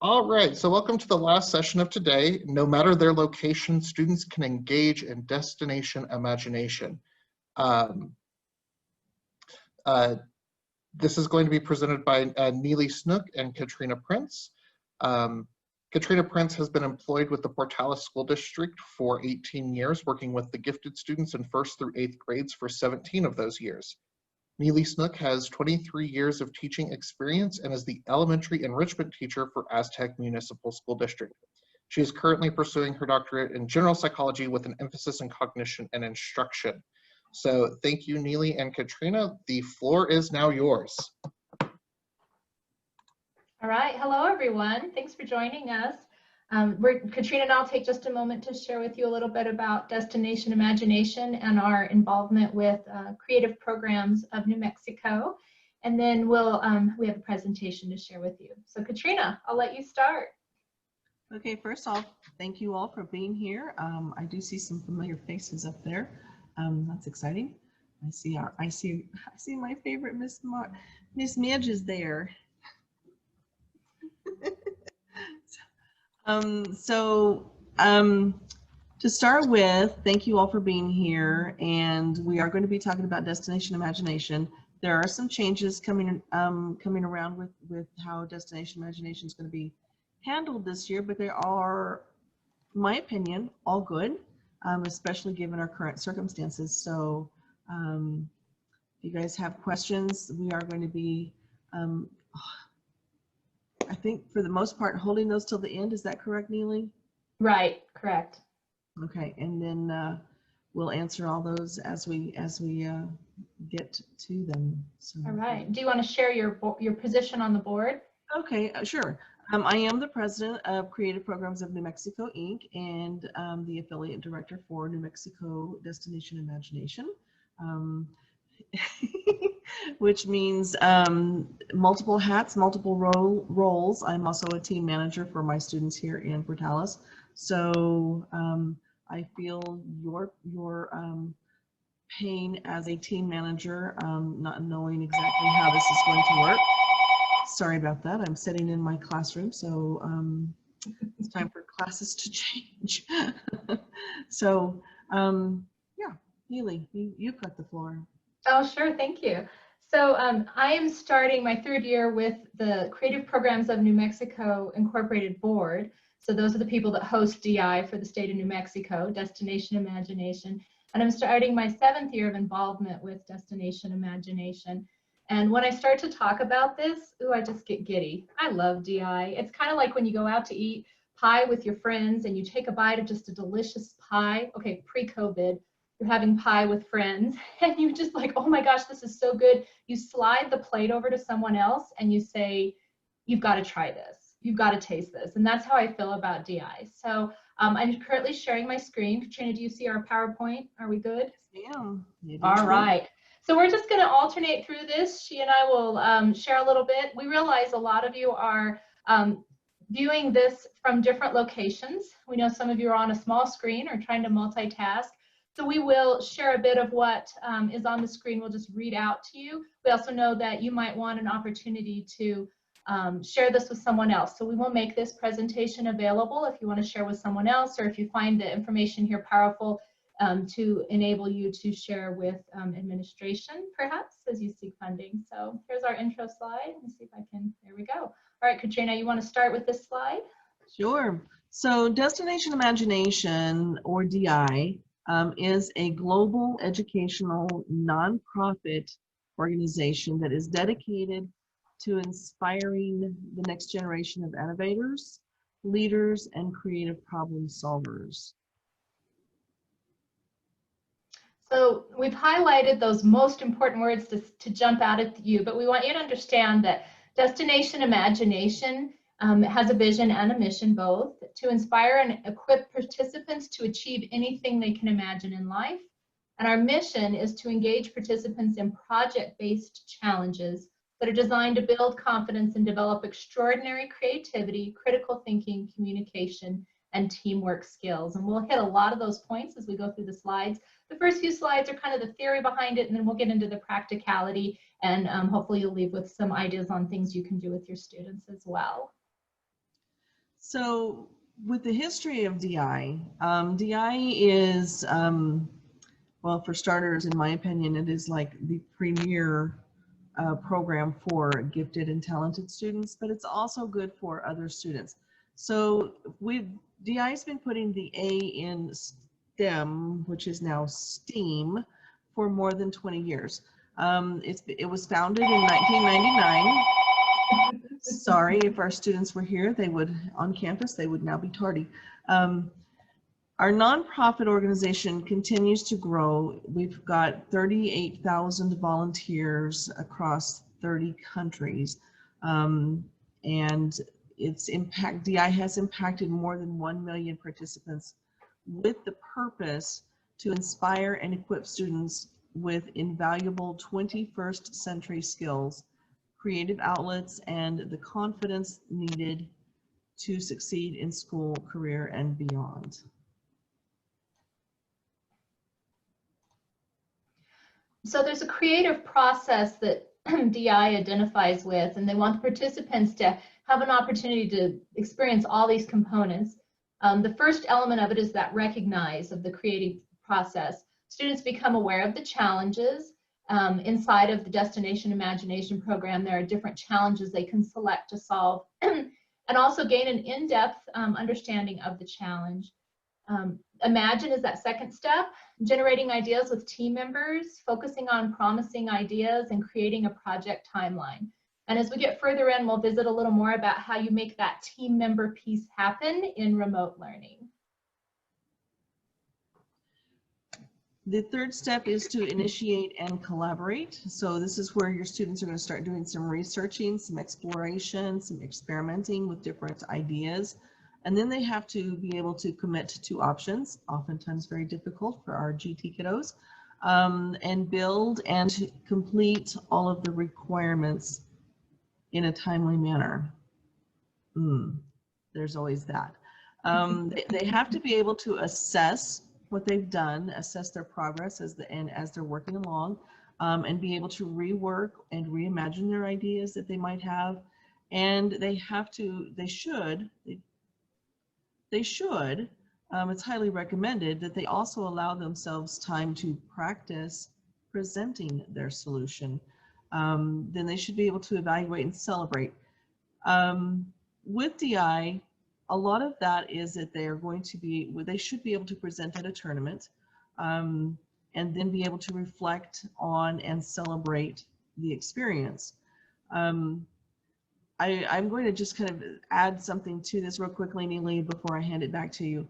All right, so welcome to the last session of today. No matter their location, students can engage in destination imagination. Um, uh, this is going to be presented by Neely Snook and Katrina Prince. Katrina Prince has been employed with the Portales School District for 18 years, working with the gifted students in 1st through 8th grades for 17 of those years. Neely Snook has 23 years of teaching experience and is the elementary enrichment teacher for Aztec Municipal School District. She is currently pursuing her doctorate in general psychology with an emphasis in cognition and instruction. So thank you, Neely and Katrina. The floor is now yours. All right, hello everyone. Thanks for joining us. Katrina and I'll take just a moment to share with you a little bit about Destination Imagination and our involvement with creative programs of New Mexico. And then we have a presentation to share with you. So Katrina, I'll let you start. Okay, first off, thank you all for being here. I do see some familiar faces up there. That's exciting. I see my favorite Miss Midge is there. To start with, thank you all for being here, and we are going to be talking about Destination Imagination. There are some changes coming around with how Destination Imagination is going to be handled this year, but they are, in my opinion, all good, especially given our current circumstances. So if you guys have questions, we are going to be I think for the most part holding those till the end. Is that correct, Neely? Right, correct. Okay, and then we'll answer all those as we get to them. So, all right. Do you want to share your position on the board? Okay, sure. I am the president of Creative Programs of New Mexico, Inc., and the affiliate director for New Mexico Destination Imagination. Which means multiple hats, multiple roles. I'm also a team manager for my students here in Portales. So I feel your pain as a team manager, not knowing exactly how this is going to work. Sorry about that. I'm sitting in my classroom, so it's time for classes to change. So yeah, Neely, you've got the floor. Oh, sure. Thank you. So I am starting my 3rd year with the Creative Programs of New Mexico Incorporated Board. So those are the people that host DI for the state of New Mexico, Destination Imagination. And I'm starting my 7th year of involvement with Destination Imagination. And when I start to talk about this, ooh, I just get giddy. I love DI. It's kind of like when you go out to eat pie with your friends and you take a bite of just a delicious pie. Okay, pre-COVID. You're having pie with friends and you just like, oh my gosh, this is so good. You slide the plate over to someone else and you say, you've got to try this. You've got to taste this. And that's how I feel about DI. So I'm currently sharing my screen. Katrina, do you see our PowerPoint? Are we good? Yeah. All right. So we're just going to alternate through this. She and I will share a little bit. We realize a lot of you are viewing this from different locations. We know some of you are on a small screen or trying to multitask. So we will share a bit of what is on the screen. We'll just read out to you. We also know that you might want an opportunity to share this with someone else. So we will make this presentation available if you want to share with someone else, or if you find the information here powerful to enable you to share with administration, perhaps, as you seek funding. So here's our intro slide. Let me see if I can, there we go. All right, Katrina, you want to start with this slide? Sure. So Destination Imagination, or DI, is a global educational nonprofit organization that is dedicated to inspiring the next generation of innovators, leaders, and creative problem solvers. So we've highlighted those most important words to jump out at you, but we want you to understand that Destination Imagination has a vision and a mission both to inspire and equip participants to achieve anything they can imagine in life. And our mission is to engage participants in project-based challenges that are designed to build confidence and develop extraordinary creativity, critical thinking, communication, and teamwork skills. And we'll hit a lot of those points as we go through the slides. The first few slides are kind of the theory behind it, and then we'll get into the practicality, and hopefully you'll leave with some ideas on things you can do with your students as well. So with the history of DI, DI is, well, for starters, in my opinion, it is like the premier program for gifted and talented students, but it's also good for other students. So DI's been putting the A in STEM, which is now STEAM, for more than 20 years. It was founded in 1999. Sorry, if our students were here, they would, on campus, they would now be tardy. Our nonprofit organization continues to grow. We've got 38,000 volunteers across 30 countries. And DI has impacted more than 1 million participants with the purpose to inspire and equip students with invaluable 21st century skills, creative outlets, and the confidence needed to succeed in school, career, and beyond. So there's a creative process that DI identifies with, and they want the participants to have an opportunity to experience all these components. The first element of it is that recognize of the creative process. Students become aware of the challenges. Inside of the Destination Imagination program, there are different challenges they can select to solve and also gain an in-depth understanding of the challenge. Imagine is that second step, generating ideas with team members, focusing on promising ideas and creating a project timeline. And as we get further in, we'll visit a little more about how you make that team member piece happen in remote learning. The third step is to initiate and collaborate. So this is where your students are going to start doing some researching, some exploration, some experimenting with different ideas. And then they have to be able to commit to options, oftentimes very difficult for our GT kiddos, and build and complete all of the requirements in a timely manner. There's always that. They have to be able to assess what they've done, assess their progress as they're working along, and be able to rework and reimagine their ideas that they might have. And they should, it's highly recommended that they also allow themselves time to practice presenting their solution. Then they should be able to evaluate and celebrate. With DI, a lot of that is that they should be able to present at a tournament, and then be able to reflect on and celebrate the experience. I'm going to just kind of add something to this real quickly, Neely, before I hand it back to you.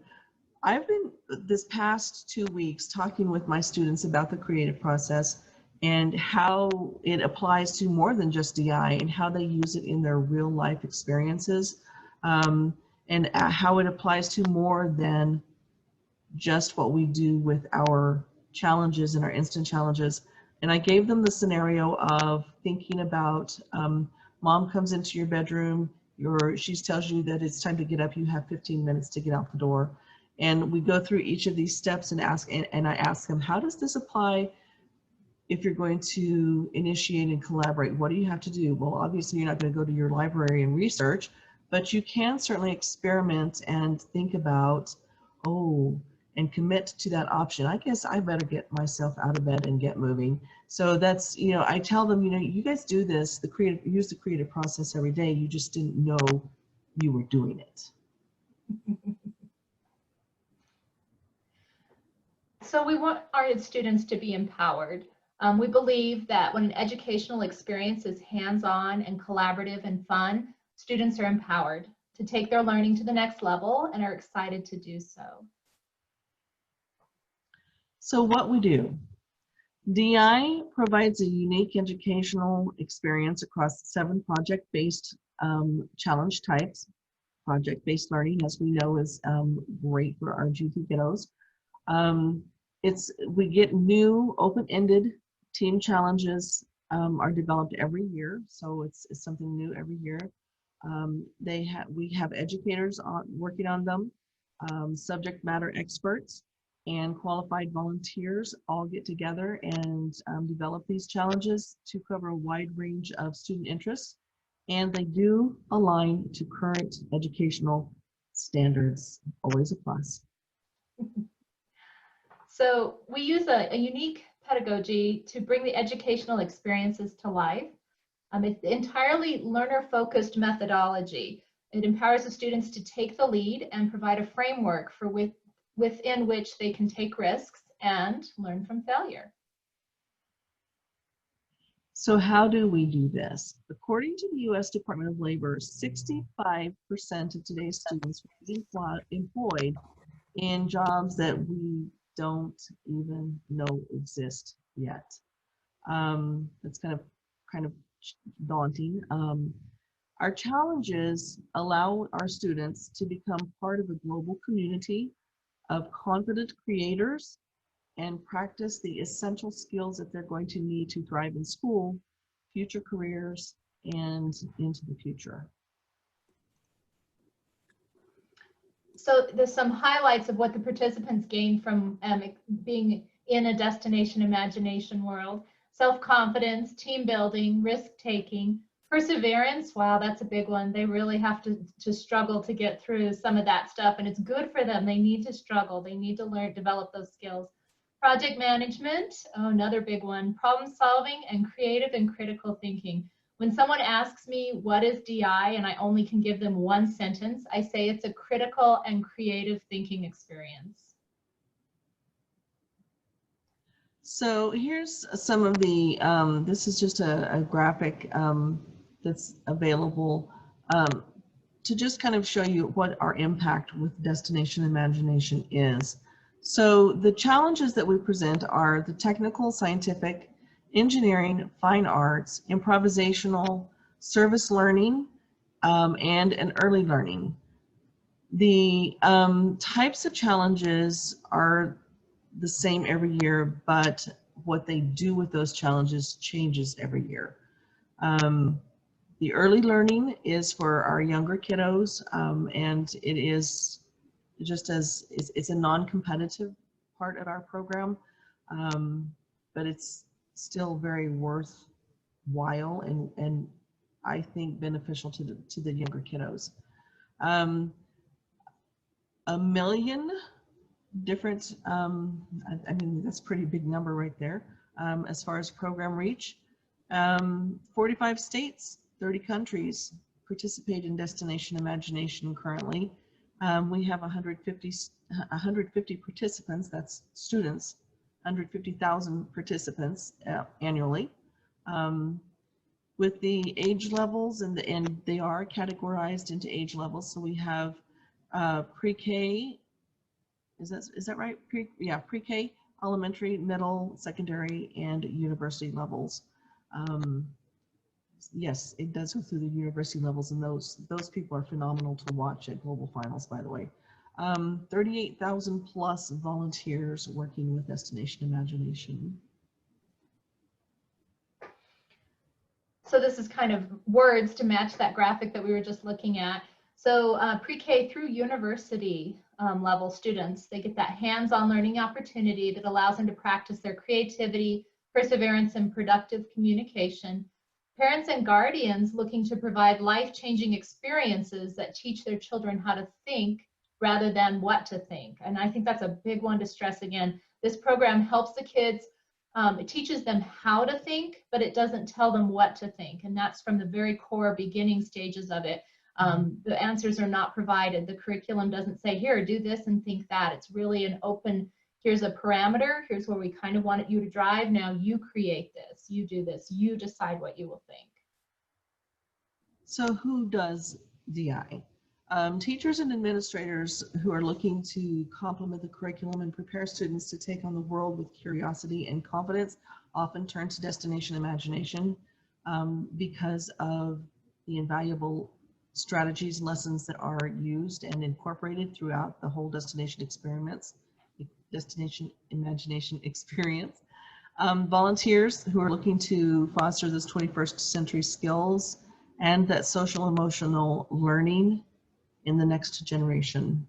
I've been this past 2 weeks talking with my students about the creative process and how it applies to more than just DI and how they use it in their real life experiences, and how it applies to more than just what we do with our challenges and our instant challenges. And I gave them the scenario of thinking about mom comes into your bedroom, she tells you that it's time to get up, you have 15 minutes to get out the door. And we go through each of these steps and I ask them, how does this apply if you're going to initiate and collaborate? What do you have to do? Well, obviously you're not going to go to your library and research, but you can certainly experiment and think about, and commit to that option. I guess I better get myself out of bed and get moving. So that's, I tell them, you guys do this, use the creative process every day. You just didn't know you were doing it. So we want our students to be empowered. We believe that when an educational experience is hands-on and collaborative and fun, students are empowered to take their learning to the next level and are excited to do so. So what we do, DI provides a unique educational experience across 7 project-based challenge types. Project-based learning, as we know, is great for our GT kiddos. We get new open-ended team challenges are developed every year, so it's something new every year. We have educators working on them, subject matter experts, and qualified volunteers all get together and develop these challenges to cover a wide range of student interests, and they do align to current educational standards, always a plus. So we use a unique pedagogy to bring the educational experiences to life. It's entirely learner-focused methodology. It empowers the students to take the lead and provide a framework for within which they can take risks and learn from failure. So how do we do this? According to the U.S. Department of Labor, 65% of today's students will be employed in jobs that we don't even know exist yet. That's kind of daunting. Our challenges allow our students to become part of a global community of confident creators and practice the essential skills that they're going to need to thrive in school, future careers, and into the future. So there's some highlights of what the participants gain from being in a destination imagination world. Self-confidence, team building, risk-taking, perseverance. Wow, that's a big one. They really have to struggle to get through some of that stuff, and it's good for them. They need to struggle. They need to learn, develop those skills. Project management, oh, another big one. Problem solving and creative and critical thinking. When someone asks me what is DI and I only can give them one sentence, I say it's a critical and creative thinking experience. So here's some of the, this is just a graphic that's available to just kind of show you what our impact with Destination Imagination is. So the challenges that we present are the technical, scientific, engineering, fine arts, improvisational, service learning, and an early learning. The types of challenges are the same every year, but what they do with those challenges changes every year. The early learning is for our younger kiddos, and it is just as it's a non-competitive part of our program, but it's still very worthwhile and I think beneficial to the younger kiddos. 1 million different, I mean, that's a pretty big number right there as far as program reach. 45 states, 30 countries participate in Destination Imagination currently. We have 150 participants, that's students, 150,000 participants annually. With the age levels, and they are categorized into age levels. So we have pre-K, is that right? Pre-K, elementary, middle, secondary, and university levels. Yes, it does go through the university levels, and those people are phenomenal to watch at Global Finals, by the way. 38,000 plus volunteers working with Destination Imagination. So this is kind of words to match that graphic that we were just looking at. So pre-K through university level students, they get that hands-on learning opportunity that allows them to practice their creativity, perseverance, and productive communication. Parents and guardians looking to provide life-changing experiences that teach their children how to think rather than what to think. And I think that's a big one to stress again. This program helps the kids, it teaches them how to think, but it doesn't tell them what to think. And that's from the very core beginning stages of it. The answers are not provided. The curriculum doesn't say, here, do this and think that. It's really an open, here's a parameter, here's where we kind of wanted you to drive. Now you create this, you do this, you decide what you will think. So who does DI? Teachers and administrators who are looking to complement the curriculum and prepare students to take on the world with curiosity and confidence often turn to Destination Imagination because of the invaluable strategies, lessons that are used and incorporated throughout the whole Destination Imagination experience. Volunteers who are looking to foster this 21st century skills and that social emotional learning in the next generation.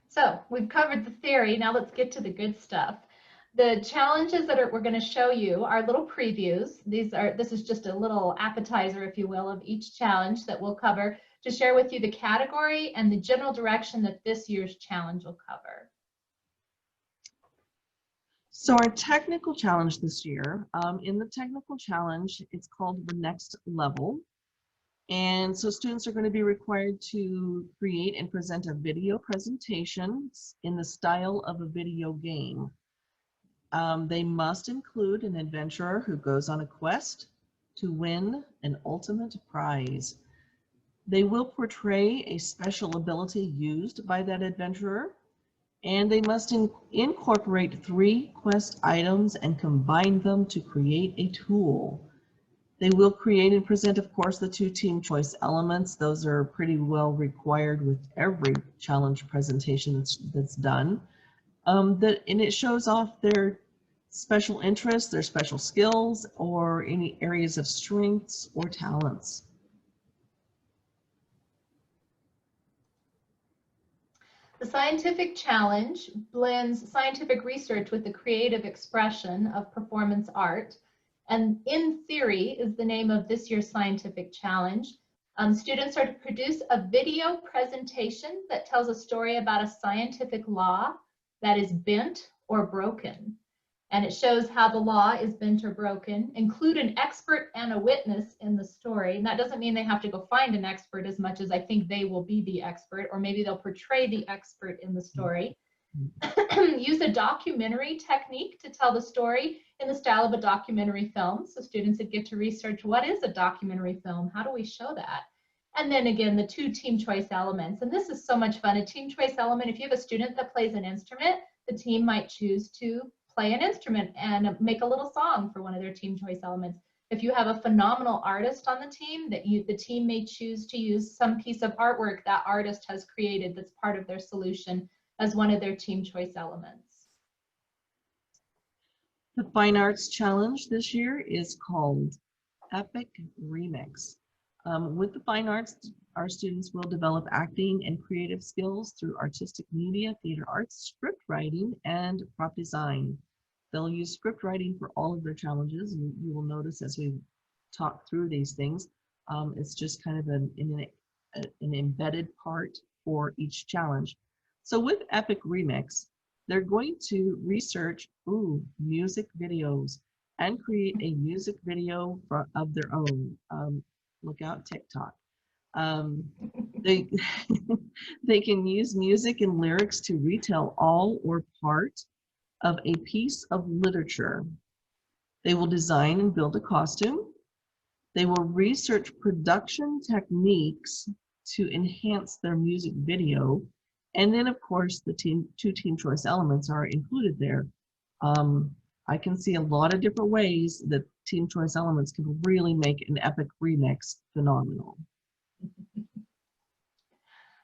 So we've covered the theory. Now let's get to the good stuff. The challenges that we're going to show you are little previews. This is just a little appetizer, if you will, of each challenge that we'll cover to share with you the category and the general direction that this year's challenge will cover. So our technical challenge this year, in the technical challenge, it's called the next level. And so students are going to be required to create and present a video presentation in the style of a video game. They must include an adventurer who goes on a quest to win an ultimate prize. They will portray a special ability used by that adventurer, and they must incorporate 3 quest items and combine them to create a tool. They will create and present, of course, the 2 team choice elements. Those are pretty well required with every challenge presentation that's done. And it shows off their special interests, their special skills, or any areas of strengths or talents. The scientific challenge blends scientific research with the creative expression of performance art. And In Theory is the name of this year's scientific challenge. Students are to produce a video presentation that tells a story about a scientific law that is bent or broken. And it shows how the law is bent or broken. Include an expert and a witness in the story. And that doesn't mean they have to go find an expert as much as I think they will be the expert, or maybe they'll portray the expert in the story. Use a documentary technique to tell the story in the style of a documentary film. So students would get to research, what is a documentary film? How do we show that? And then again, the 2 team choice elements. And this is so much fun. A team choice element, if you have a student that plays an instrument, the team might choose to play an instrument and make a little song for one of their team choice elements. If you have a phenomenal artist on the team, the team may choose to use some piece of artwork that artist has created that's part of their solution as one of their team choice elements. The Fine Arts Challenge this year is called Epic Remix. With the Fine Arts, our students will develop acting and creative skills through artistic media, theater arts, script writing, and prop design. They'll use script writing for all of their challenges. And you will notice as we talk through these things, it's just kind of an embedded part for each challenge. So with Epic Remix, they're going to research music videos and create a music video of their own. Look out, TikTok. They can use music and lyrics to retell all or part of a piece of literature. They will design and build a costume. They will research production techniques to enhance their music video. And then, of course, the 2 team choice elements are included there. I can see a lot of different ways that team choice elements can really make an epic remix phenomenal.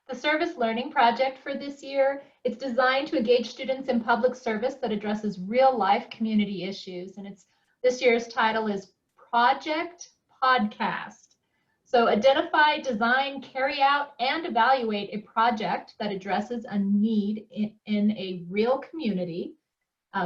The service learning project for this year, it's designed to engage students in public service that addresses real life community issues. And this year's title is Project Podcast. So identify, design, carry out, and evaluate a project that addresses a need in a real community.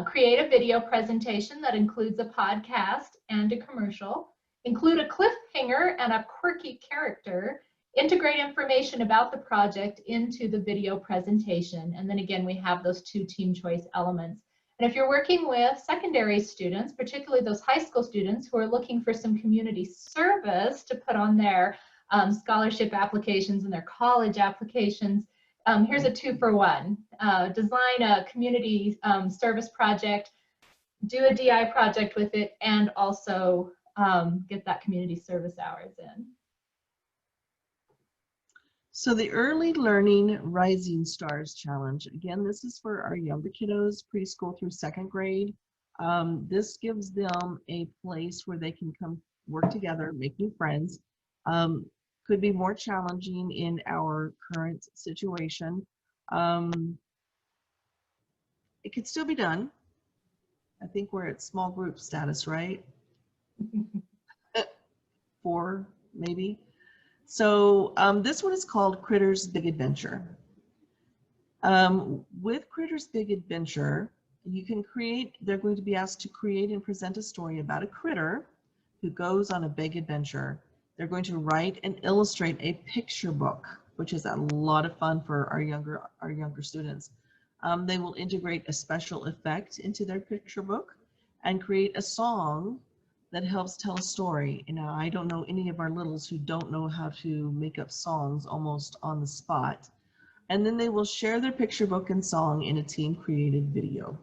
Create a video presentation that includes a podcast and a commercial. Include a cliffhanger and a quirky character. Integrate information about the project into the video presentation. And then again, we have those 2 team choice elements. And if you're working with secondary students, particularly those high school students who are looking for some community service to put on their scholarship applications and their college applications, here's a 2-for-1. Design a community service project, do a DI project with it, and also get that community service hours in. So the Early Learning Rising Stars Challenge, again, this is for our younger kiddos, preschool through 2nd grade. This gives them a place where they can come work together, make new friends. Could be more challenging in our current situation. It could still be done. I think we're at small group status, right? 4, maybe. So this one is called Critters Big Adventure. With Critters Big Adventure, they're going to be asked to create and present a story about a critter who goes on a big adventure. They're going to write and illustrate a picture book, which is a lot of fun for our younger students. They will integrate a special effect into their picture book and create a song that helps tell a story. You know, I don't know any of our littles who don't know how to make up songs almost on the spot. And then they will share their picture book and song in a team-created video.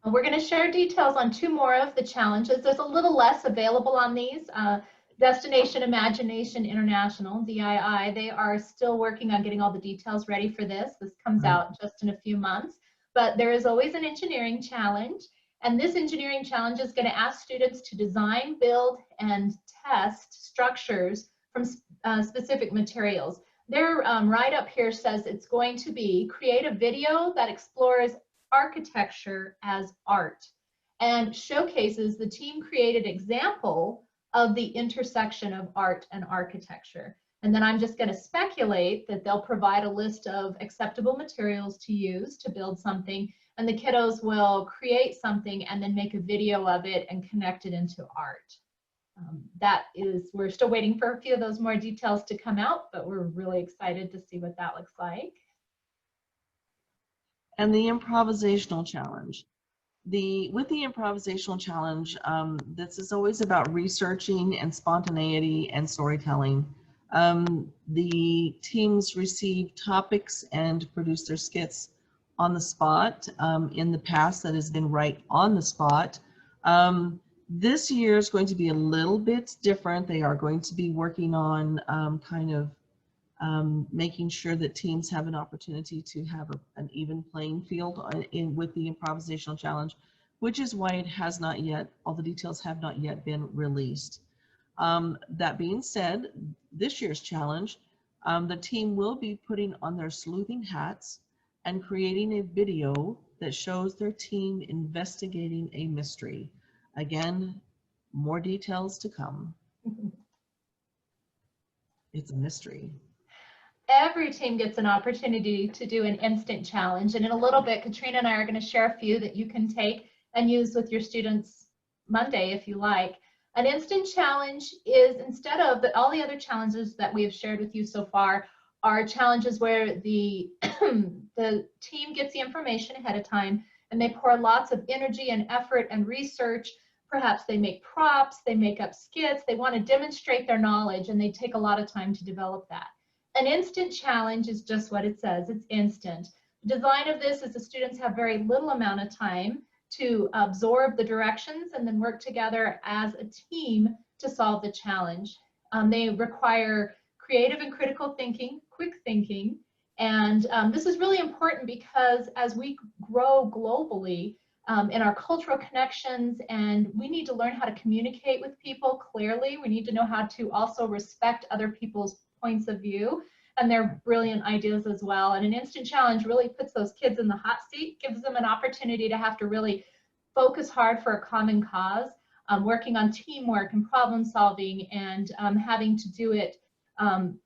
We're going to share details on 2 more of the challenges. There's a little less available on these. Destination Imagination International, DII, they are still working on getting all the details ready for this. This comes out just in a few months. But there is always an engineering challenge. And this engineering challenge is going to ask students to design, build, and test structures from specific materials. Their write-up here says it's going to be create a video that explores architecture as art and showcases the team-created example of the intersection of art and architecture. And then I'm just going to speculate that they'll provide a list of acceptable materials to use to build something, and the kiddos will create something and then make a video of it and connect it into art. We're still waiting for a few of those more details to come out, but we're really excited to see what that looks like. And the improvisational challenge. With the improvisational challenge, this is always about researching and spontaneity and storytelling. The teams receive topics and produce their skits on the spot. In the past, that has been right on the spot. This year is going to be a little bit different. They are going to be working on making sure that teams have an opportunity to have an even playing field with the improvisational challenge, which is why it has not yet, all the details have not yet been released. That being said, this year's challenge, the team will be putting on their sleuthing hats and creating a video that shows their team investigating a mystery. Again, more details to come. It's a mystery. Every team gets an opportunity to do an instant challenge, and in a little bit Katrina and I are going to share a few that you can take and use with your students Monday if you like. An instant challenge is, instead of all the other challenges that we have shared with you so far, are challenges where the the team gets the information ahead of time and they pour lots of energy and effort and research. Perhaps they make props, they make up skits, they want to demonstrate their knowledge, and they take a lot of time to develop that. An instant challenge is just what it says, it's instant. The design of this is the students have very little amount of time to absorb the directions and then work together as a team to solve the challenge. They require creative and critical thinking, quick thinking, and this is really important because as we grow globally in our cultural connections, and we need to learn how to communicate with people clearly, we need to know how to also respect other people's points of view and their brilliant ideas as well. And an instant challenge really puts those kids in the hot seat, gives them an opportunity to have to really focus hard for a common cause, working on teamwork and problem solving, and having to do it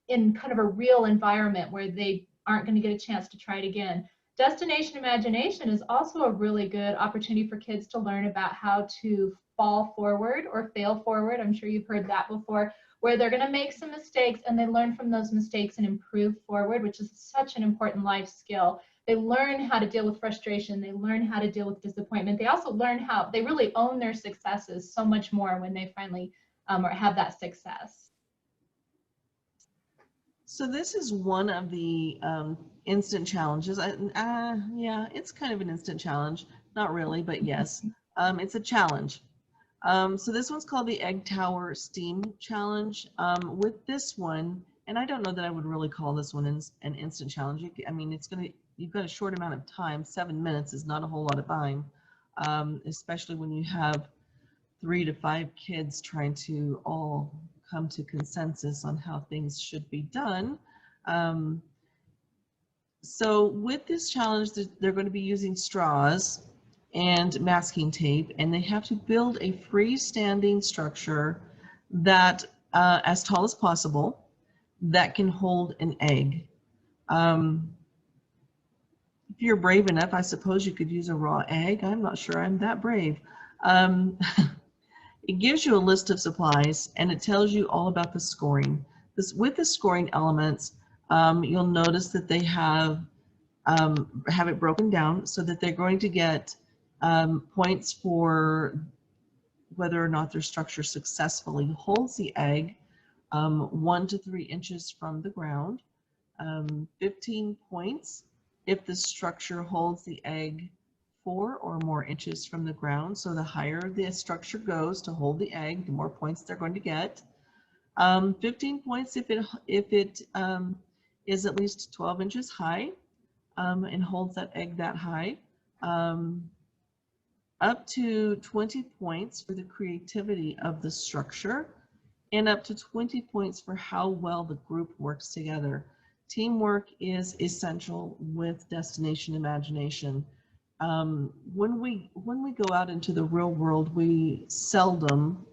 in kind of a real environment where they aren't going to get a chance to try it again. Destination Imagination is also a really good opportunity for kids to learn about how to fall forward or fail forward. I'm sure you've heard that before, where they're going to make some mistakes and they learn from those mistakes and improve forward, which is such an important life skill. They learn how to deal with frustration. They learn how to deal with disappointment. They also learn how they really own their successes so much more when they finally have that success. So this is one of the instant challenges. Yeah, it's kind of an instant challenge. Not really, but yes, it's a challenge. So this one's called the Egg Tower Steam Challenge. With this one, and I don't know that I would really call this one an instant challenge. I mean, you've got a short amount of time. 7 minutes is not a whole lot of time, especially when you have 3 to 5 kids trying to all come to consensus on how things should be done. So with this challenge, they're going to be using straws and masking tape, and they have to build a freestanding structure that as tall as possible that can hold an egg. If you're brave enough, I suppose you could use a raw egg. I'm not sure I'm that brave. Um, it gives you a list of supplies and it tells you all about the scoring. With the scoring elements, you'll notice that they have it broken down so that they're going to get points for whether or not their structure successfully holds the egg 1 to 3 inches from the ground. 15 points if the structure holds the egg 4 or more inches from the ground. So the higher the structure goes to hold the egg, the more points they're going to get. 15 points if it is at least 12 inches high and holds that egg that high. Up to 20 points for the creativity of the structure, and up to 20 points for how well the group works together. Teamwork is essential with destination imagination. When we go out into the real world, we seldom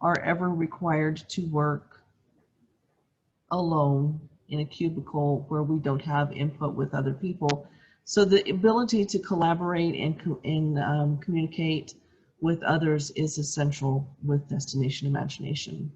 are ever required to work alone in a cubicle where we don't have input with other people. So the ability to collaborate and communicate with others is essential with destination imagination.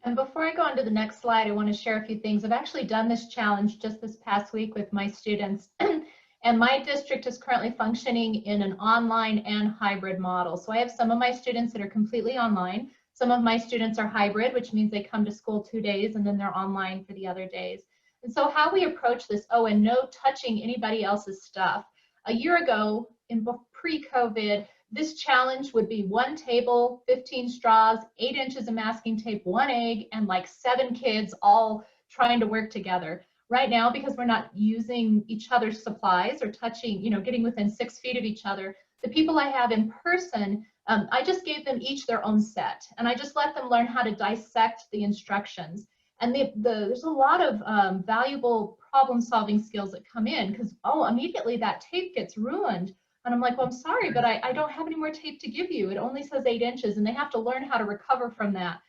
And before I go on to the next slide, I want to share a few things. I've actually done this challenge just this past week with my students. And my district is currently functioning in an online and hybrid model. So I have some of my students that are completely online. Some of my students are hybrid, which means they come to school 2 days and then they're online for the other days. And so how we approach this, and no touching anybody else's stuff. A year ago, in pre-COVID, this challenge would be 1 table, 15 straws, 8 inches of masking tape, 1 egg, and like 7 kids all trying to work together. Right now, because we're not using each other's supplies or touching, getting within 6 feet of each other, the people I have in person, I just gave them each their own set, and I just let them learn how to dissect the instructions. And there's a lot of valuable problem-solving skills that come in because, immediately that tape gets ruined. And I'm like, well, I'm sorry, but I don't have any more tape to give you. It only says 8 inches, and they have to learn how to recover from that.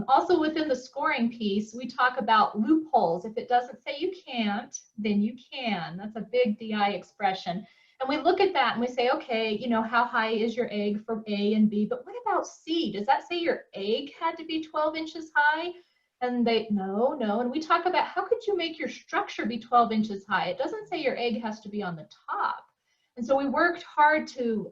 Also within the scoring piece, we talk about loopholes. If it doesn't say you can't, then you can. That's a big DI expression. And we look at that and we say, okay, how high is your egg for A and B? But what about C? Does that say your egg had to be 12 inches high? And no. And we talk about how could you make your structure be 12 inches high? It doesn't say your egg has to be on the top. And so we worked hard to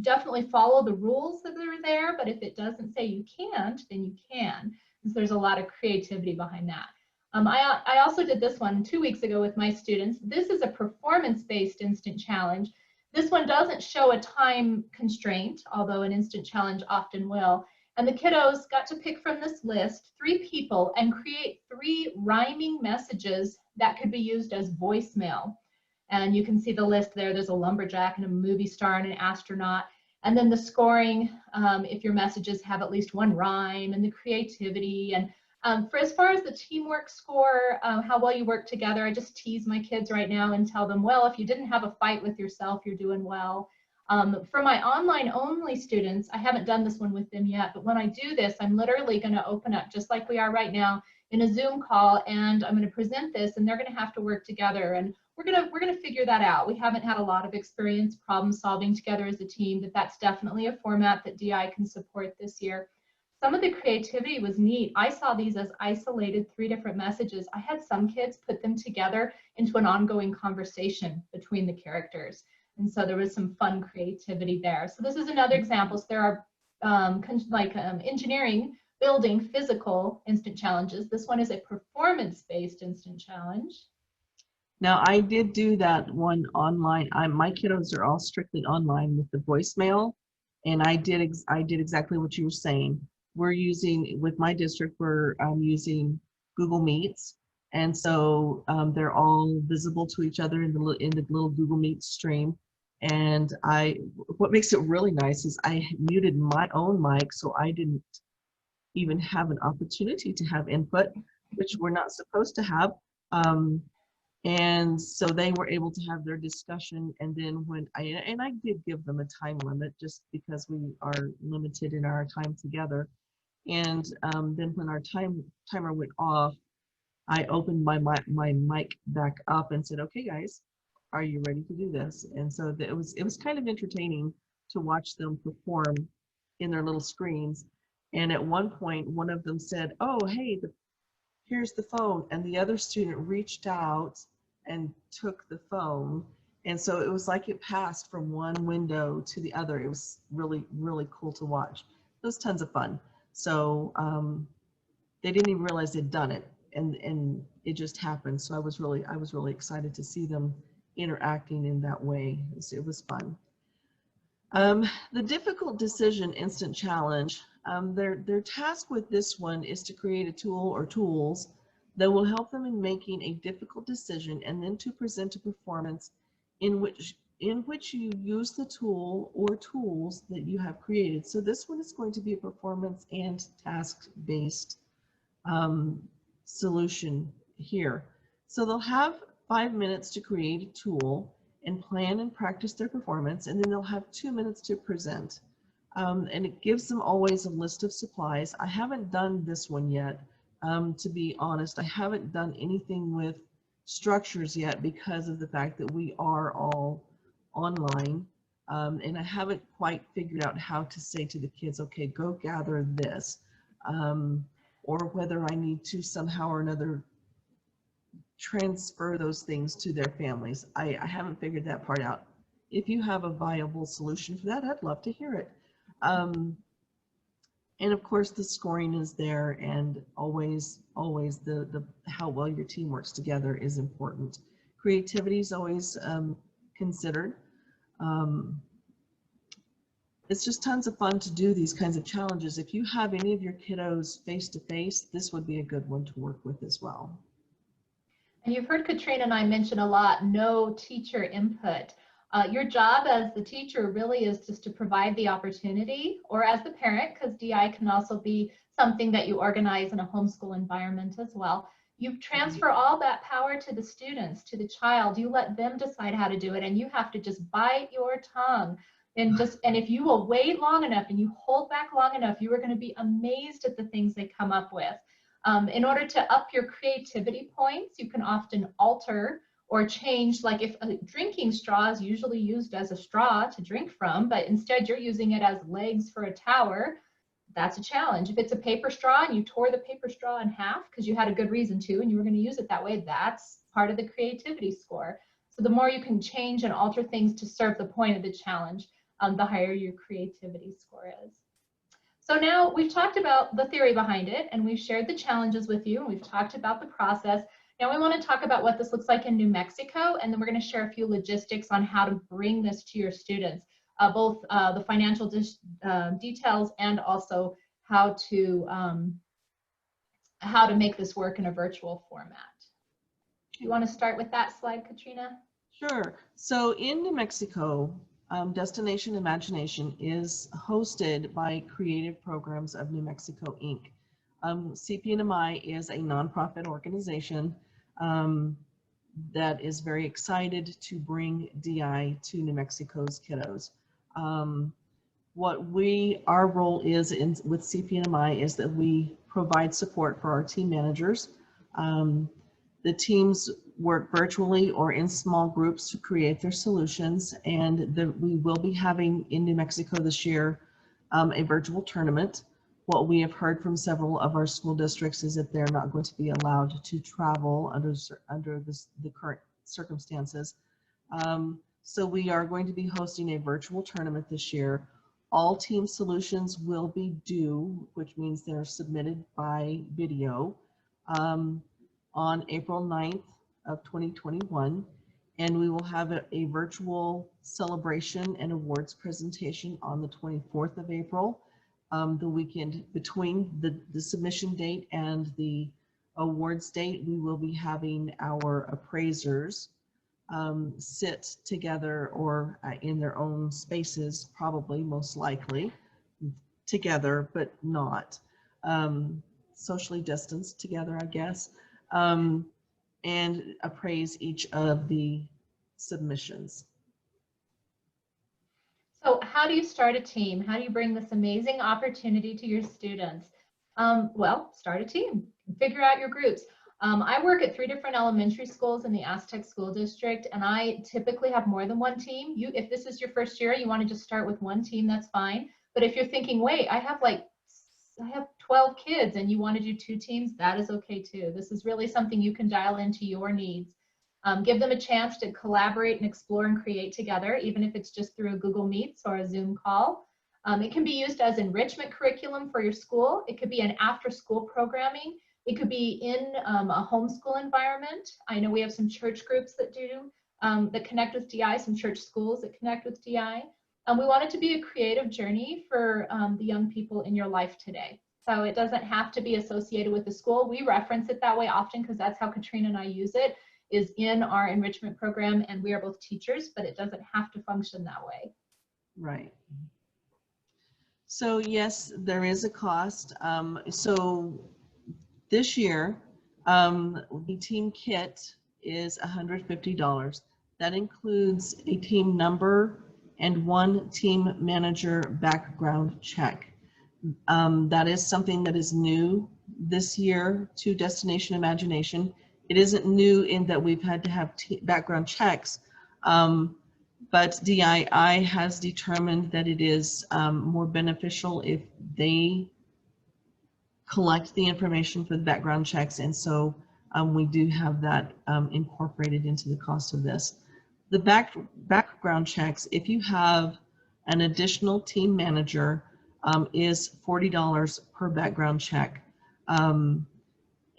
definitely follow the rules that are there, but if it doesn't say you can't, then you can. And so there's a lot of creativity behind that. I also did this one 2 weeks ago with my students. This is a performance-based instant challenge. This one doesn't show a time constraint, although an instant challenge often will. And the kiddos got to pick from this list 3 people and create 3 rhyming messages that could be used as voicemail. And you can see the list there. There's a lumberjack and a movie star and an astronaut. And then the scoring, if your messages have at least 1 rhyme, and the creativity. And for as far as the teamwork score, how well you work together, I just tease my kids right now and tell them, well, if you didn't have a fight with yourself, you're doing well. For my online only students, I haven't done this one with them yet, but when I do this, I'm literally going to open up just like we are right now in a Zoom call, and I'm going to present this, and they're going to have to work together. And we're going to figure that out. We haven't had a lot of experience problem solving together as a team, but that's definitely a format that DI can support this year. Some of the creativity was neat. I saw these as isolated 3 different messages. I had some kids put them together into an ongoing conversation between the characters. And so there was some fun creativity there. So this is another example. So there are engineering, building, physical instant challenges. This one is a performance-based instant challenge. Now, I did do that one online. My kiddos are all strictly online with the voicemail, and I did exactly what you were saying. We're using, with my district, we're using Google Meets, and so they're all visible to each other in the little Google Meet stream. And what makes it really nice is I muted my own mic, so I didn't even have an opportunity to have input, which we're not supposed to have. And so they were able to have their discussion. And then I did give them a time limit just because we are limited in our time together. And then when our timer went off, I opened my mic back up and said, okay, guys, are you ready to do this? And so it was kind of entertaining to watch them perform in their little screens. And at one point, one of them said, "Oh, hey, here's the phone," and the other student reached out and took the phone. And so it was like it passed from one window to the other. It was really, really cool to watch. It was tons of fun. So they didn't even realize they'd done it, and it just happened. So I was really excited to see them interacting in that way. It was fun. The difficult decision instant challenge. Their task with this one is to create a tool or tools that will help them in making a difficult decision, and then to present a performance in which you use the tool or tools that you have created. So this one is going to be a performance and task-based solution here. So they'll have 5 minutes to create a tool and plan and practice their performance, and then they'll have 2 minutes to present. And it gives them always a list of supplies. I haven't done this one yet, to be honest. I haven't done anything with structures yet because of the fact that we are all online, and I haven't quite figured out how to say to the kids, okay, go gather this, or whether I need to somehow or another transfer those things to their families. I haven't figured that part out. If you have a viable solution for that, I'd love to hear it. And of course, the scoring is there, and always the how well your team works together is important. Creativity is always considered. It's just tons of fun to do these kinds of challenges. If you have any of your kiddos face-to-face, this would be a good one to work with as well. And you've heard Katrina and I mention a lot, no teacher input. Your job as the teacher really is just to provide the opportunity, or as the parent, because DI can also be something that you organize in a homeschool environment as well. You transfer all that power to the students, to the child. You let them decide how to do it, and you have to just bite your tongue. And if you will wait long enough and you hold back long enough, you are going to be amazed at the things they come up with. In order to up your creativity points, you can often alter or change, like if a drinking straw is usually used as a straw to drink from, but instead you're using it as legs for a tower, that's a challenge. If it's a paper straw and you tore the paper straw in half because you had a good reason to and you were going to use it that way, that's part of the creativity score. So the more you can change and alter things to serve the point of the challenge, the higher your creativity score is. So now we've talked about the theory behind it, and we've shared the challenges with you, and we've talked about the process. Now we want to talk about what this looks like in New Mexico, and then we're going to share a few logistics on how to bring this to your students, both the financial details and also how to make this work in a virtual format. Do you want to start with that slide, Katrina? Sure. So in New Mexico, Destination Imagination is hosted by Creative Programs of New Mexico, Inc. CPNMI is a nonprofit organization that is very excited to bring DI to New Mexico's kiddos. Our role is with CPNMI is that we provide support for our team managers. The teams work virtually or in small groups to create their solutions, and we will be having in New Mexico this year a virtual tournament. What we have heard from several of our school districts is that they're not going to be allowed to travel under the current circumstances. So we are going to be hosting a virtual tournament this year. All team solutions will be due, which means they're submitted by video on April 9th of 2021. And we will have a virtual celebration and awards presentation on the 24th of April. The weekend between the submission date and the awards date, we will be having our appraisers sit together or in their own spaces, probably most likely together, but not socially distanced together, I guess, and appraise each of the submissions. So how do you start a team? How do you bring this amazing opportunity to your students? Well, start a team, figure out your groups. I work at 3 different elementary schools in the Aztec School District, and I typically have more than one team. If this is your first year, you want to just start with one team, that's fine. But if you're thinking, wait, I have 12 kids and you want to do 2 teams, that is okay too. This is really something you can dial into your needs. Give them a chance to collaborate and explore and create together, even if it's just through a Google Meets or a Zoom call. It can be used as enrichment curriculum for your school. It could be an after-school programming. It could be in a homeschool environment. I know we have some church groups that do, that connect with DI, some church schools that connect with DI. We want it to be a creative journey for the young people in your life today. So it doesn't have to be associated with the school. We reference it that way often because that's how Katrina and I use it, is in our enrichment program, and we are both teachers, but it doesn't have to function that way. Right. So yes, there is a cost. So this year, the team kit is $150. That includes a team number and 1 team manager background check. That is something that is new this year to Destination Imagination. It isn't new in that we've had to have background checks, but DII has determined that it is more beneficial if they collect the information for the background checks, and so we do have that incorporated into the cost of this. The background checks, if you have an additional team manager, is $40 per background check.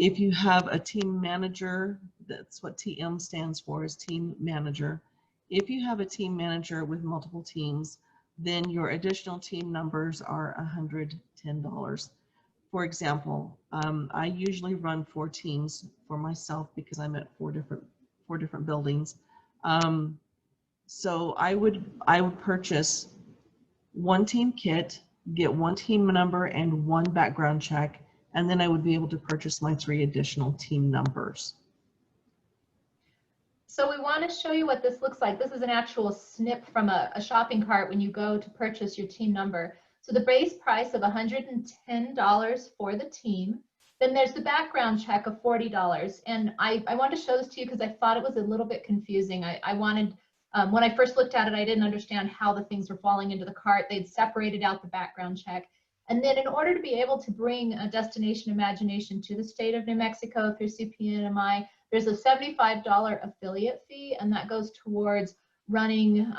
If you have a team manager, that's what TM stands for, is team manager. If you have a team manager with multiple teams, then your additional team numbers are $110. For example, I usually run 4 teams for myself because I'm at 4 different buildings. So I would purchase 1 team kit, get 1 team number and 1 background check, and then I would be able to purchase my 3 additional team numbers. So we want to show you what this looks like. This is an actual snip from a shopping cart when you go to purchase your team number. So the base price of $110 for the team. Then there's the background check of $40. And I wanted to show this to you because I thought it was a little bit confusing. I wanted, when I first looked at it, I didn't understand how the things were falling into the cart. They'd separated out the background check. And then in order to be able to bring a Destination Imagination to the state of New Mexico through CPNMI, there's a $75 affiliate fee, and that goes towards running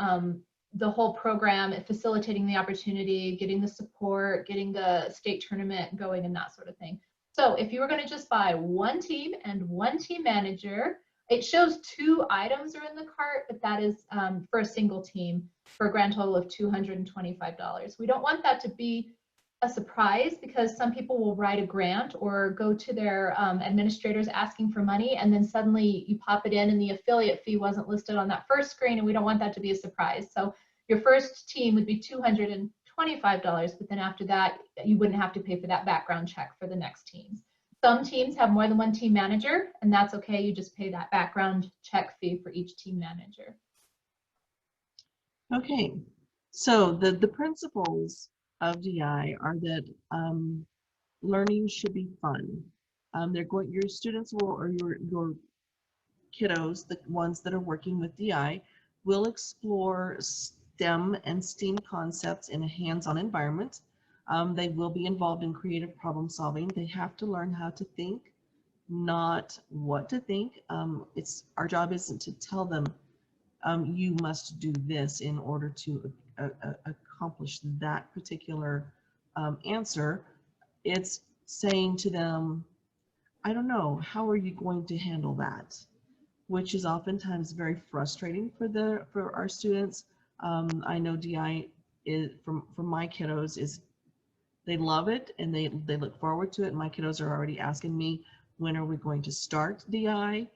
the whole program, facilitating the opportunity, getting the support, getting the state tournament going, and that sort of thing. So if you were going to just buy 1 team and 1 team manager, it shows 2 items are in the cart, but that is for a single team for a grand total of $225. We don't want that to be a surprise because some people will write a grant or go to their administrators asking for money, and then suddenly you pop it in and the affiliate fee wasn't listed on that first screen, and we don't want that to be a surprise. So your first team would be $225, but then after that you wouldn't have to pay for that background check for the next teams. Some teams have more than 1 team manager, and that's okay. You just pay that background check fee for each team manager. Okay, so the principles of DI are that learning should be fun. Your students will, or your kiddos, the ones that are working with DI, will explore STEM and STEAM concepts in a hands-on environment. They will be involved in creative problem solving. They have to learn how to think, not what to think. Our job isn't to tell them you must do this in order to accomplish that particular answer. It's saying to them, I don't know, how are you going to handle that? Which is oftentimes very frustrating for our students. I know DI is, from my kiddos, is they love it and they look forward to it. My kiddos are already asking me, when are we going to start DI?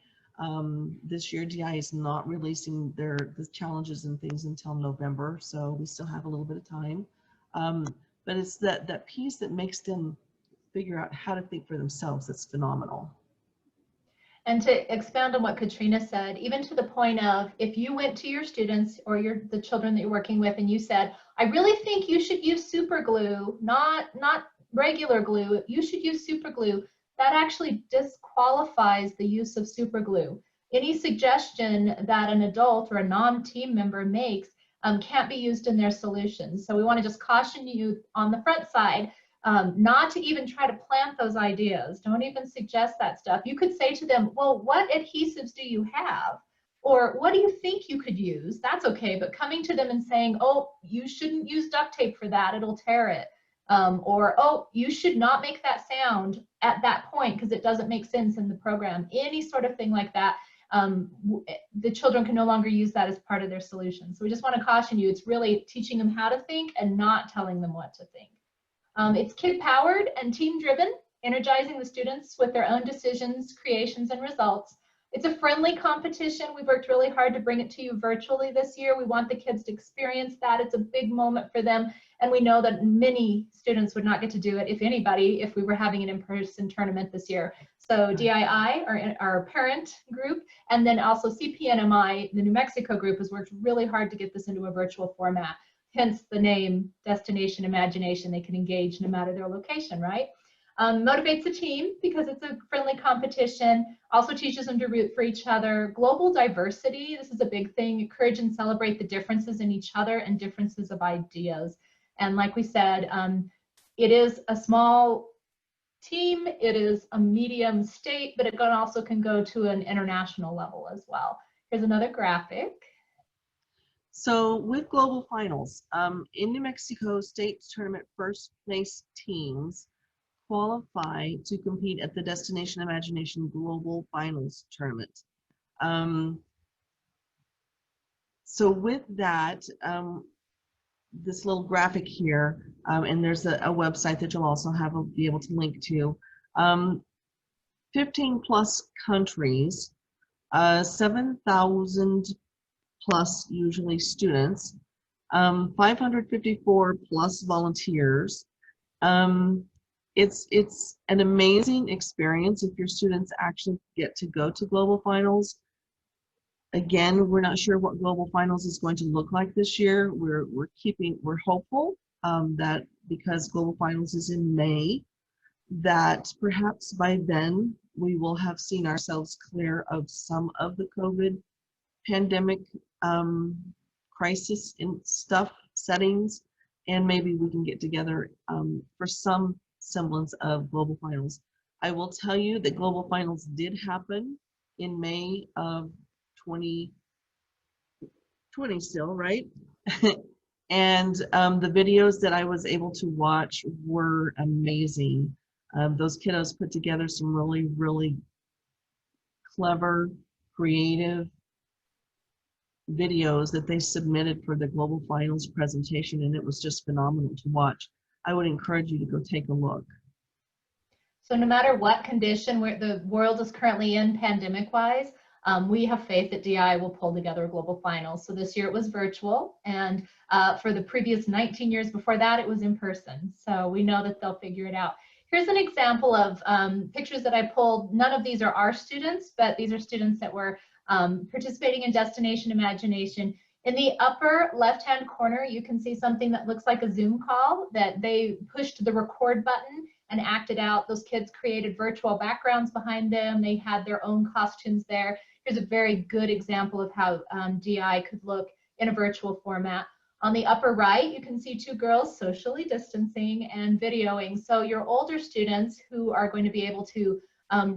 This year DI is not releasing the challenges and things until November, so we still have a little bit of time. But it's that piece that makes them figure out how to think for themselves that's phenomenal. And to expound on what Katrina said, even to the point of, if you went to your students or the children that you're working with and you said, I really think you should use super glue, not regular glue, you should use super glue, that actually disqualifies the use of super glue. Any suggestion that an adult or a non-team member makes can't be used in their solutions. So we want to just caution you on the front side not to even try to plant those ideas. Don't even suggest that stuff. You could say to them, well, what adhesives do you have? Or what do you think you could use? That's okay, but coming to them and saying, oh, you shouldn't use duct tape for that, it'll tear it. Or, oh, you should not make that sound at that point because it doesn't make sense in the program. Any sort of thing like that, the children can no longer use that as part of their solution. So we just want to caution you, it's really teaching them how to think and not telling them what to think. It's kid-powered and team-driven, energizing the students with their own decisions, creations, and results. It's a friendly competition. We've worked really hard to bring it to you virtually this year. We want the kids to experience that. It's a big moment for them. And we know that many students would not get to do it, if anybody, if we were having an in-person tournament this year. So DII, our parent group, and then also CPNMI, the New Mexico group, has worked really hard to get this into a virtual format. Hence the name, Destination Imagination. They can engage no matter their location, right? Motivates the team because it's a friendly competition, also teaches them to root for each other. Global diversity, this is a big thing. Encourage and celebrate the differences in each other and differences of ideas. And like we said, it is a small team, it is a medium state, but it also can go to an international level as well. Here's another graphic. So with global finals, in New Mexico state tournament first place teams qualify to compete at the Destination Imagination Global Finals Tournament. So with that, this little graphic here, and there's a website that you'll also be able to link to, 15 plus countries, 7,000 plus usually students, 554 plus volunteers. It's an amazing experience if your students actually get to go to global finals. Again, we're not sure what global finals is going to look like this year. We're hopeful that because global finals is in May, that perhaps by then we will have seen ourselves clear of some of the COVID pandemic crisis in settings, and maybe we can get together for some semblance of global finals. I will tell you that global finals did happen in May of 2020 still, right? And the videos that I was able to watch were amazing. Those kiddos put together some really, really clever, creative videos that they submitted for the global finals presentation, and it was just phenomenal to watch. I would encourage you to go take a look. So no matter what condition where the world is currently in pandemic-wise, we have faith that DI will pull together a global finals. So this year it was virtual, and for the previous 19 years before that, it was in person. So we know that they'll figure it out. Here's an example of pictures that I pulled. None of these are our students, but these are students that were participating in Destination Imagination. In the upper left-hand corner, you can see something that looks like a Zoom call that they pushed the record button and acted out. Those kids created virtual backgrounds behind them. They had their own costumes there. Here's a very good example of how DI could look in a virtual format. On the upper right, you can see two girls socially distancing and videoing. So your older students who are going to be able to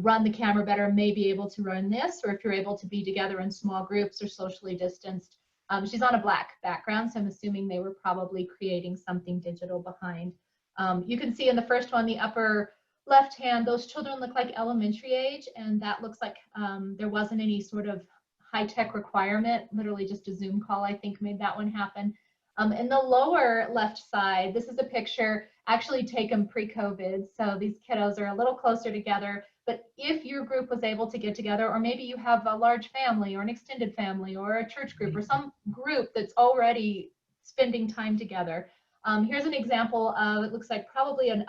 run the camera better may be able to run this, or if you're able to be together in small groups or socially distanced. She's on a black background, so I'm assuming they were probably creating something digital behind. You can see in the first one, the upper left hand, those children look like elementary age, and that looks like there wasn't any sort of high-tech requirement, literally just a Zoom call, I think, made that one happen. In the lower left side, this is a picture actually taken pre-COVID, so these kiddos are a little closer together. But if your group was able to get together, or maybe you have a large family or an extended family or a church group or some group that's already spending time together, here's an example of, it looks like probably a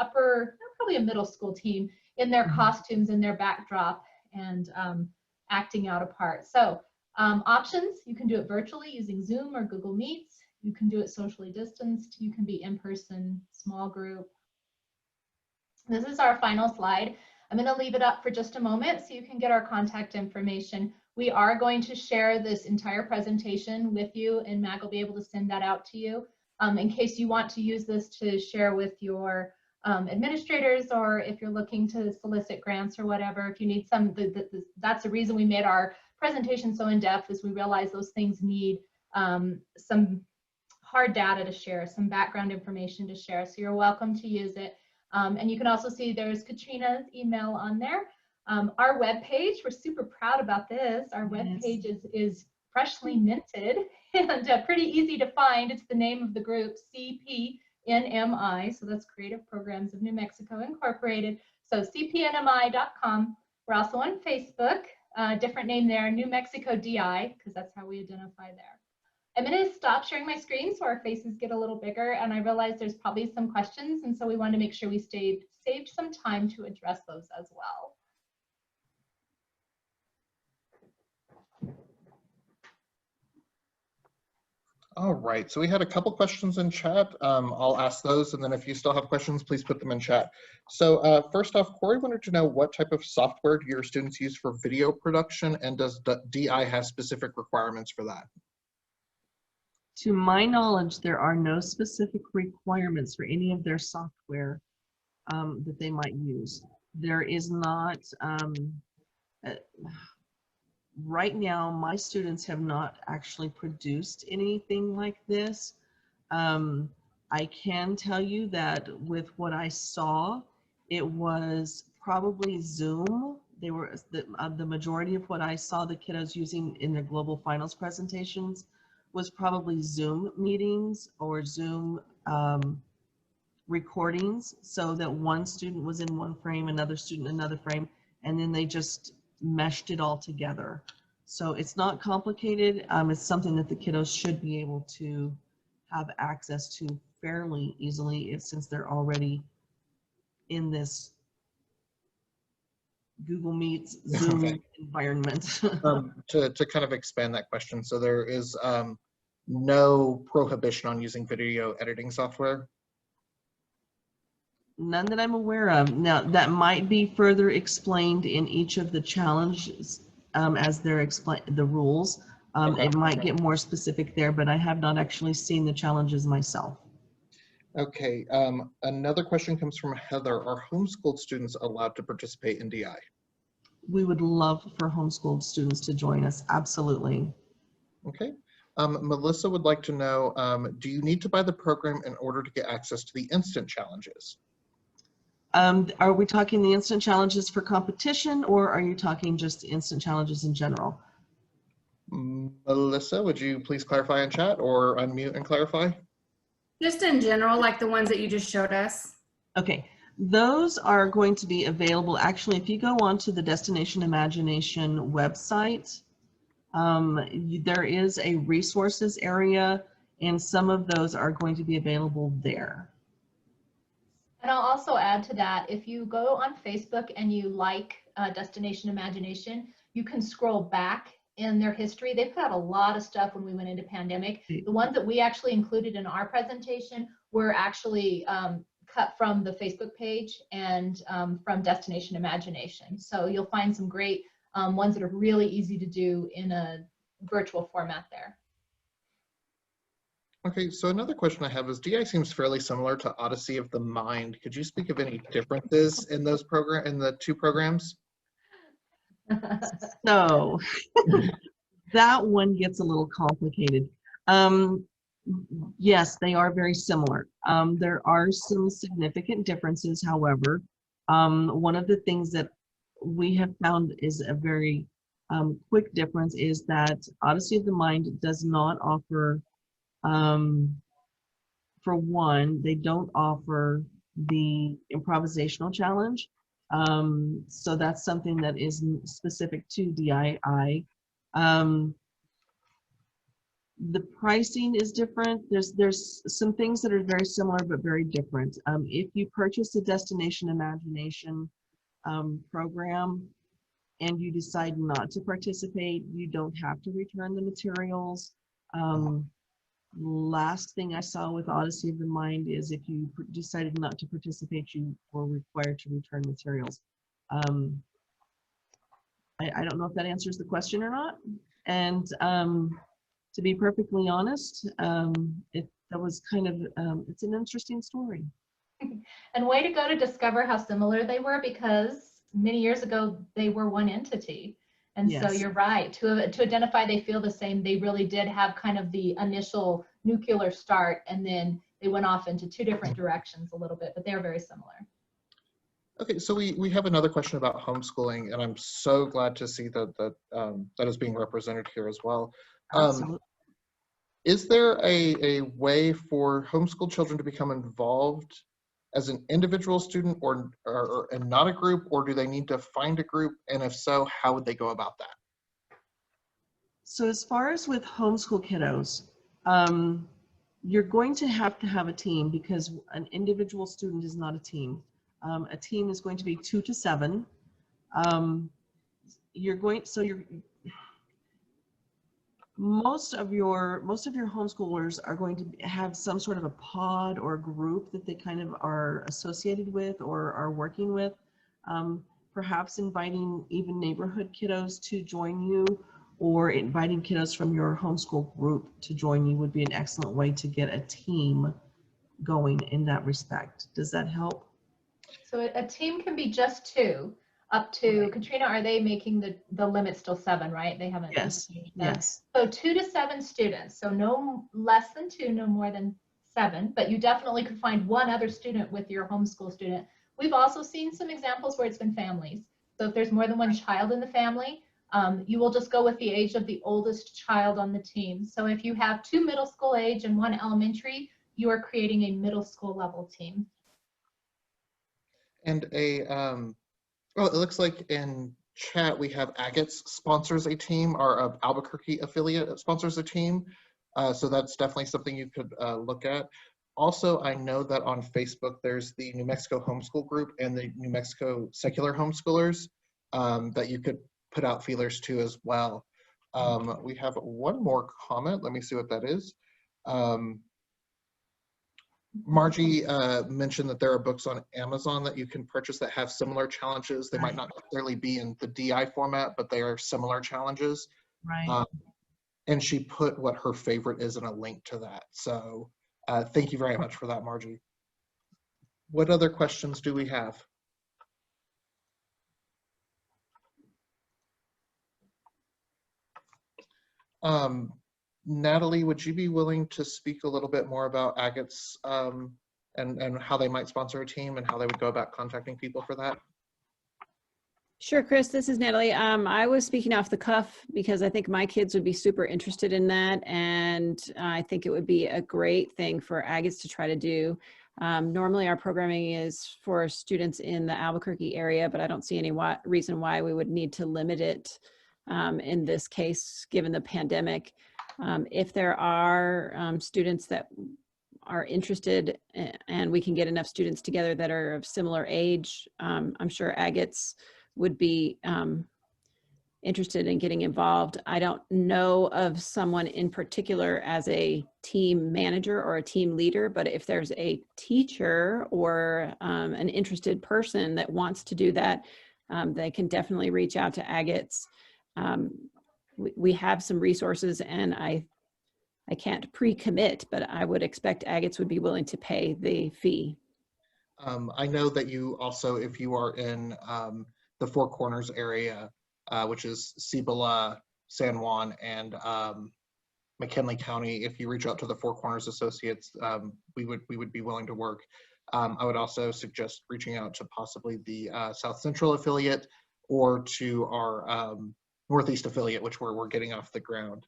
middle school team in their costumes, in their backdrop, and acting out a part. So options, you can do it virtually using Zoom or Google Meets. You can do it socially distanced. You can be in person, small group. This is our final slide. I'm going to leave it up for just a moment so you can get our contact information. We are going to share this entire presentation with you, and Mag will be able to send that out to you in case you want to use this to share with your administrators, or if you're looking to solicit grants or whatever. If you need some, that's the reason we made our presentation so in-depth, is we realize those things need some hard data to share, some background information to share. So you're welcome to use it. And you can also see there's Katrina's email on there. Our webpage, we're super proud about this. Our webpage is freshly minted and pretty easy to find. It's the name of the group, CPNMI. So that's Creative Programs of New Mexico Incorporated. So cpnmi.com. We're also on Facebook, different name there, New Mexico DI, because that's how we identify there. I'm going to stop sharing my screen so our faces get a little bigger, and I realize there's probably some questions, and so we want to make sure we saved some time to address those as well. All right, so we had a couple questions in chat. I'll ask those, and then if you still have questions, please put them in chat. So first off, Corey wanted to know what type of software do your students use for video production, and does DI have specific requirements for that? To my knowledge, there are no specific requirements for any of their software that they might use. There is not, right now, my students have not actually produced anything like this. I can tell you that with what I saw, it was probably Zoom. They were the majority of what I saw the kiddos using in their global finals presentations was probably Zoom meetings or Zoom recordings, so that one student was in one frame, another student in another frame, and then they just meshed it all together. So it's not complicated. It's something that the kiddos should be able to have access to fairly easily, since they're already in this Google Meets Zoom environment. To kind of expand that question, so there is no prohibition on using video editing software? None that I'm aware of. Now, that might be further explained in each of the challenges as they're explained, the rules. Okay. It might get more specific there, but I have not actually seen the challenges myself. Okay, another question comes from Heather. Are homeschooled students allowed to participate in DI? We would love for homeschooled students to join us, absolutely. Okay. Melissa would like to know, do you need to buy the program in order to get access to the instant challenges? Are we talking the instant challenges for competition, or are you talking just instant challenges in general? Melissa, would you please clarify in chat or unmute and clarify? Just in general, like the ones that you just showed us. Okay, those are going to be available. Actually, if you go onto the Destination Imagination website, there is a resources area, and some of those are going to be available there. And I'll also add to that, if you go on Facebook and you like Destination Imagination, you can scroll back in their history. They put out a lot of stuff when we went into pandemic. The ones that we actually included in our presentation were actually cut from the Facebook page and from Destination Imagination. So you'll find some great ones that are really easy to do in a virtual format there. Okay, so another question I have is DI seems fairly similar to Odyssey of the Mind. Could you speak of any differences in those in the two programs? So that one gets a little complicated. Yes, they are very similar. There are some significant differences, however. One of the things that we have found is a very quick difference is that Odyssey of the Mind does not offer, for one, they don't offer the improvisational challenge. So that's something that is specific to DII. The pricing is different. There's some things that are very similar but very different. If you purchase a Destination Imagination program and you decide not to participate, you don't have to return the materials. Last thing I saw with Odyssey of the Mind is if you decided not to participate, you were required to return materials. I don't know if that answers the question or not. And to be perfectly honest, that was kind of, it's an interesting story. And way to go to discover how similar they were, because many years ago they were one entity. And so Yes. you're right, to identify they feel the same, they really did have kind of the initial nuclear start, and then they went off into two different directions a little bit, but they are very similar. Okay, so we have another question about homeschooling, and I'm so glad to see that that is being represented here as well. Absolutely. Is there a way for homeschool children to become involved as an individual student or and not a group, or do they need to find a group? And if so, how would they go about that? So as far as with homeschool kiddos, you're going to have a team, because an individual student is not a team. A team is going to be 2 to 7. Most of your homeschoolers are going to have some sort of a pod or group that they kind of are associated with or are working with. Perhaps inviting even neighborhood kiddos to join you, or inviting kiddos from your homeschool group to join you would be an excellent way to get a team going in that respect. Does that help? So a team can be just 2, up to, Right. Katrina, are they making the limit still 7, right? They haven't. Yes, yes. So 2 to 7 students, so no less than 2, no more than 7, but you definitely could find one other student with your homeschool student. We've also seen some examples where it's been families. So if there's more than one child in the family, you will just go with the age of the oldest child on the team. So if you have 2 middle school age and 1 elementary, you are creating a middle school level team. And well, it looks like in chat we have Agates sponsors a team, our Albuquerque affiliate sponsors a team. So that's definitely something you could look at. Also, I know that on Facebook there's the New Mexico Homeschool Group and the New Mexico Secular Homeschoolers that you could put out feelers to as well. We have one more comment. Let me see what that is. Margie mentioned that there are books on Amazon that you can purchase that have similar challenges. They might not necessarily be in the DI format, but they are similar challenges. Right. And she put what her favorite is in a link to that. So thank you very much for that, Margie. What other questions do we have? Natalie, would you be willing to speak a little bit more about Agates and how they might sponsor a team and how they would go about contacting people for that? Sure, Chris, this is Natalie. I was speaking off the cuff because I think my kids would be super interested in that. And I think it would be a great thing for Agates to try to do. Normally our programming is for students in the Albuquerque area, but I don't see any reason why we would need to limit it in this case, given the pandemic. If there are students that are interested and we can get enough students together that are of similar age, I'm sure Agates would be interested in getting involved. I don't know of someone in particular as a team manager or a team leader, but if there's a teacher or an interested person that wants to do that, they can definitely reach out to Agates. We have some resources, and I can't pre-commit, but I would expect Agates would be willing to pay the fee. I know that you also, if you are in the Four Corners area, which is Cibola, San Juan, and McKinley County, if you reach out to the Four Corners Associates, we would be willing to work. I would also suggest reaching out to possibly the South Central affiliate or to our Northeast affiliate, which we're getting off the ground.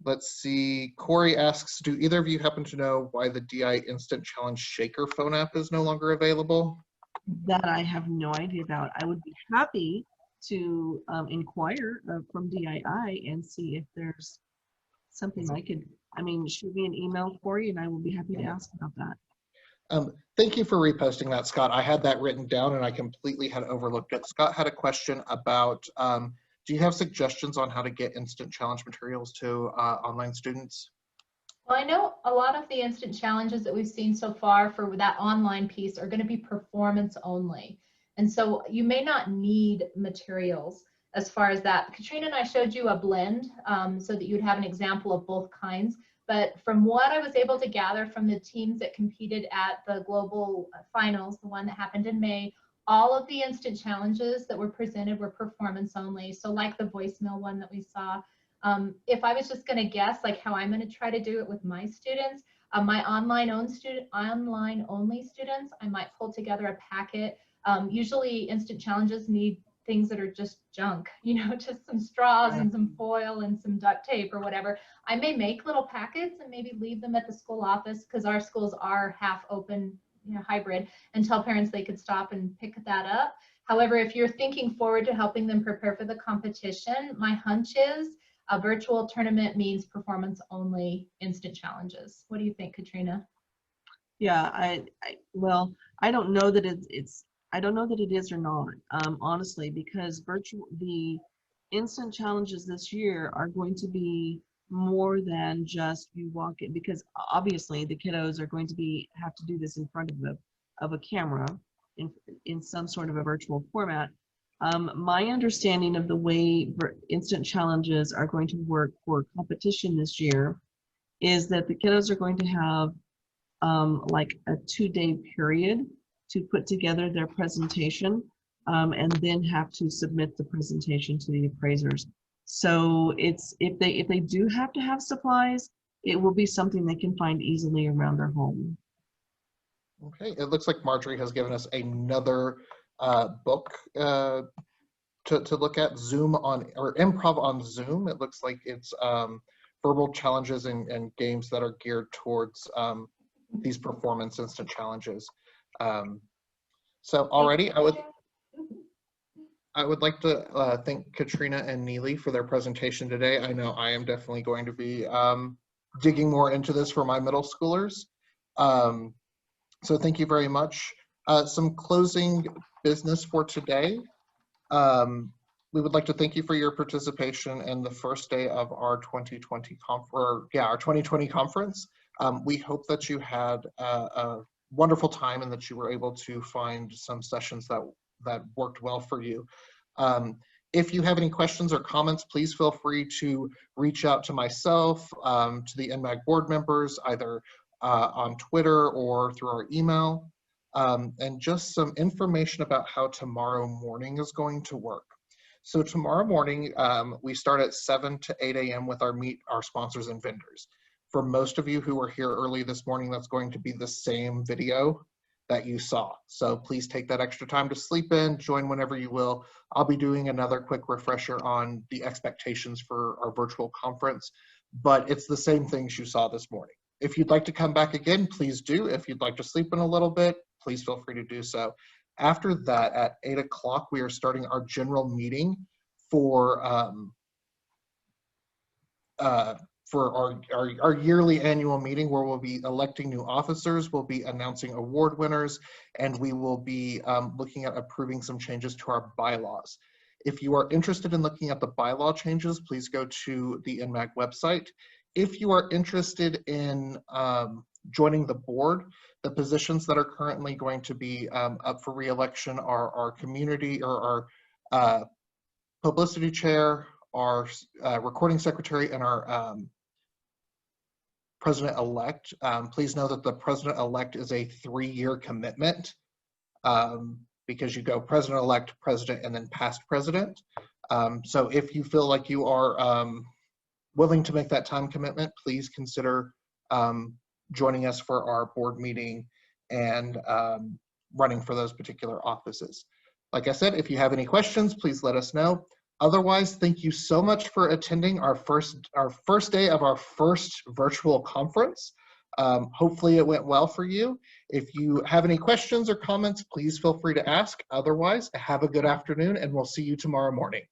Let's see, Corey asks, do either of you happen to know why the DI Instant Challenge Shaker phone app is no longer available? That I have no idea about. I would be happy to inquire from DII and see if there's something I could, shoot me an email, Corey, and I will be happy to ask about that. Thank you for reposting that, Scott. I had that written down and I completely had overlooked it. Scott had a question about, do you have suggestions on how to get instant challenge materials to online students? Well, I know a lot of the instant challenges that we've seen so far for that online piece are going to be performance only. And so you may not need materials as far as that. Katrina and I showed you a blend so that you'd have an example of both kinds. But from what I was able to gather from the teams that competed at the global finals, the one that happened in May, all of the instant challenges that were presented were performance only. So like the voicemail one that we saw, if I was just going to guess like how I'm going to try to do it with my students, my online only students, I might pull together a packet. Usually instant challenges need things that are just junk, you know, just some straws and some foil and some duct tape or whatever. I may make little packets and maybe leave them at the school office, because our schools are half open, you know, hybrid, and tell parents they could stop and pick that up. However, if you're thinking forward to helping them prepare for the competition, my hunch is a virtual tournament means performance only instant challenges. What do you think, Katrina? Yeah, well, I don't know that I don't know that it is or not, honestly, because the instant challenges this year are going to be more than just you walk in, because obviously the kiddos are going to have to do this in front of a camera in some sort of a virtual format. My understanding of the way instant challenges are going to work for competition this year is that the kiddos are going to have like a 2-day period to put together their presentation and then have to submit the presentation to the appraisers. So it's if they do have to have supplies, it will be something they can find easily around their home. Okay, it looks like Marjorie has given us another book to look at, Zoom on, or Improv on Zoom. It looks like it's verbal challenges and games that are geared towards these performance instant challenges. So already I would like to thank Katrina and Neely for their presentation today. I know I am definitely going to be digging more into this for my middle schoolers. So thank you very much. Some closing business for today. We would like to thank you for your participation in the first day of our 2020 conference. We hope that you had a wonderful time and that you were able to find some sessions that worked well for you. If you have any questions or comments, please feel free to reach out to myself, to the NMAG board members, either on Twitter or through our email, and just some information about how tomorrow morning is going to work. So tomorrow morning, we start at 7 to 8 a.m. with our Meet Our Sponsors and Vendors. For most of you who were here early this morning, that's going to be the same video that you saw. So please take that extra time to sleep in, join whenever you will. I'll be doing another quick refresher on the expectations for our virtual conference, but it's the same things you saw this morning. If you'd like to come back again, please do. If you'd like to sleep in a little bit, please feel free to do so. After that, at 8 o'clock, we are starting our general meeting for our yearly annual meeting, where we'll be electing new officers, we'll be announcing award winners, and we will be looking at approving some changes to our bylaws. If you are interested in looking at the bylaw changes, please go to the NMAG website. If you are interested in joining the board, the positions that are currently going to be up for re-election are our community, or our publicity chair, our recording secretary, and our president-elect. Please know that the president-elect is a 3-year commitment, because you go president-elect, president, and then past president. So if you feel like you are willing to make that time commitment, please consider joining us for our board meeting and running for those particular offices. Like I said, if you have any questions, please let us know. Otherwise, thank you so much for attending our first day of our first virtual conference. Hopefully it went well for you. If you have any questions or comments, please feel free to ask. Otherwise, have a good afternoon, and we'll see you tomorrow morning.